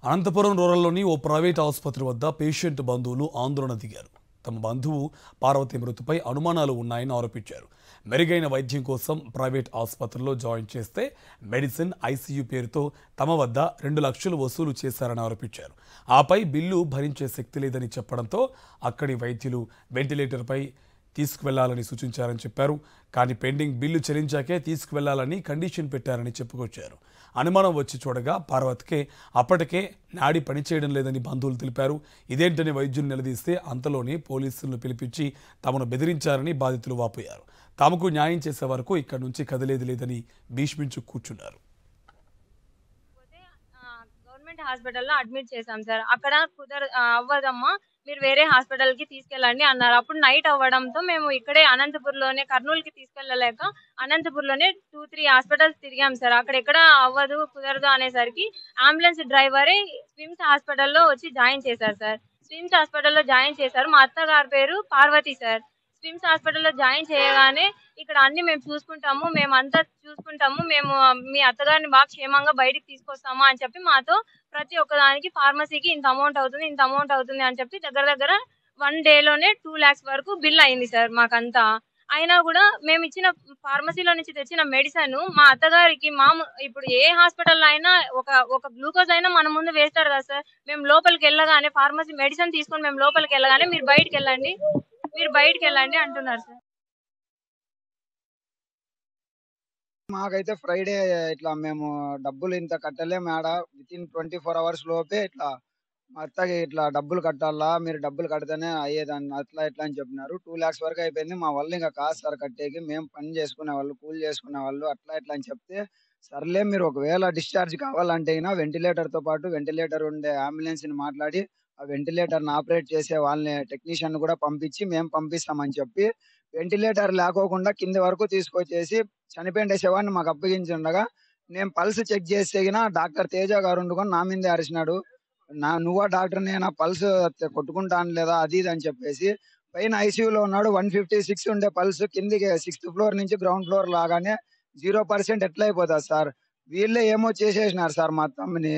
అనంతపురం రూరల్లోని ఓ private ఆసుపత్రి వద్ద patient బంధువులు ఆందోళన దిగారు. తమ బంధువు పార్వతి మృతిపై అనుమానాలు ఉన్నాయని ఆరోపించారు. మెరుగైన వైద్యం కోసం ప్రైవేట్ ఆసుపత్రిలో జాయిన్ చేస్తే మెడిసిన్, ఐసీయూ పేరుతో తమ వద్ద 2 లక్షలు వసూలు చేశారని ఆరోపించారు. ఆపై బిల్లు భరించే శక్తి లేదని చెప్పడంతో అక్కడి వైద్యులు వెంటిలేటర్పై తీసుకువెళ్లాలని సూచించారని చెప్పారు. కానీ పెండింగ్ బిల్లు చెల్లించాకే తీసుకువెళ్లాలని కండిషన్ పెట్టారని చెప్పుకొచ్చారు. అనుమానం వచ్చి చూడగా పార్వతికే అప్పటికే నాడి పనిచేయడం లేదని బంధువులు తెలిపారు. ఇదేంటని వైద్యులు నిలదీస్తే అంతలోనే పోలీసులను పిలిపించి తమను బెదిరించారని బాధితులు వాపోయారు. తమకు న్యాయం చేసే వరకు ఇక్కడి నుంచి కదిలేది లేదని భీష్మించు కూర్చున్నారు. గవర్నమెంట్ హాస్పిటల్లో అడ్మిట్ చేశాం సార్. అక్కడ అవ్వదమ్మా, మీరు వేరే హాస్పిటల్ కి తీసుకెళ్ళండి అన్నారు. అప్పుడు నైట్ అవ్వడంతో మేము ఇక్కడే అనంతపూర్లోనే, కర్నూలుకి తీసుకెళ్ళలేక అనంతపూర్లోనే 2-3 హాస్పిటల్స్ తిరిగాం సార్. అక్కడ ఎక్కడ అవ్వదు, కుదరదు అనేసరికి అంబులెన్స్ డ్రైవరే స్విమ్స్ హాస్పిటల్లో వచ్చి జాయిన్ చేశారు సార్. స్విమ్స్ హాస్పిటల్లో జాయిన్ చేశారు. మా అత్తగారి పేరు పార్వతి సార్. స్విమ్స్ హాస్పిటల్లో జాయిన్ చేయగానే ఇక్కడ అన్ని మేము చూసుకుంటాము, మేమంతా చూసుకుంటాము, మేము మీ అత్తగారిని బాగా క్షేమంగా బయటికి తీసుకొస్తాము అని చెప్పి మాతో ప్రతి ఒక్కదానికి ఫార్మసీకి ఇంత అమౌంట్ అవుతుంది అని చెప్పి దగ్గర 1 డేలోనే 2 lakhs వరకు బిల్ అయింది సార్ మాకంతా. అయినా కూడా మేము ఇచ్చిన ఫార్మసీలో నుంచి తెచ్చిన మెడిసిన్ మా అత్తగారికి ఇప్పుడు ఏ హాస్పిటల్లో అయినా ఒక గ్లూకోజ్ అయినా మన ముందు వేస్తారు కదా సార్. మేము లోపలికి వెళ్ళగానే ఫార్మసీ మెడిసిన్ తీసుకొని మేము లోపలికి వెళ్ళగానే మీరు బయటికి వెళ్ళండి అంటున్నారు సార్. మాకైతే ఫ్రైడే ఇట్లా మేము డబ్బులు ఇంత కట్టలేము ఆడ, వితిన్ 24 hours లోపే ఇట్లా మా అత్తకి ఇట్లా డబ్బులు కట్టాలా, మీరు డబ్బులు కడితేనే అయ్యేదాన్ని, అట్లా ఇట్లా అని చెప్పినారు. 2 lakhs వరకు అయిపోయింది. మా వాళ్ళు ఇంకా కాదు సార్ కట్టేకి, మేము పని చేసుకునే వాళ్ళు, కూలి చేసుకునే వాళ్ళు, అట్లా ఇట్లా అని చెప్తే సర్లే మీరు ఒకవేళ డిశ్చార్జ్ కావాలంటే అయినా వెంటిలేటర్తో పాటు వెంటిలేటర్ ఉండే అంబులెన్స్ని మాట్లాడి ఆ వెంటిలేటర్ని ఆపరేట్ చేసే వాళ్ళని, టెక్నీషియన్ కూడా పంపించి మేము పంపిస్తామని చెప్పి వెంటిలేటర్ లేకోకుండా కింది వరకు తీసుకొచ్చేసి చనిపోయిన శవాన్ని మాకు అప్పగించి ఉండగా నేను పల్స్ చెక్ చేస్తే డాక్టర్ తేజ గారు ఉండుకొని నా మీదే అరిచినాడు. నువ్వా డాక్టర్, నేనా పల్స్ కొట్టుకుంటాను లేదా అది ఇది అని చెప్పేసి. పైన ఐసీయూలో ఉన్నాడు, 156 ఉండే పల్స్ కిందికి 6th floor నుంచి గ్రౌండ్ ఫ్లోర్ లాగానే 0% ఎట్లా అయిపోతుంది సార్. వీళ్ళే ఏమో చేసేసినారు సార్ మా తమ్ముని.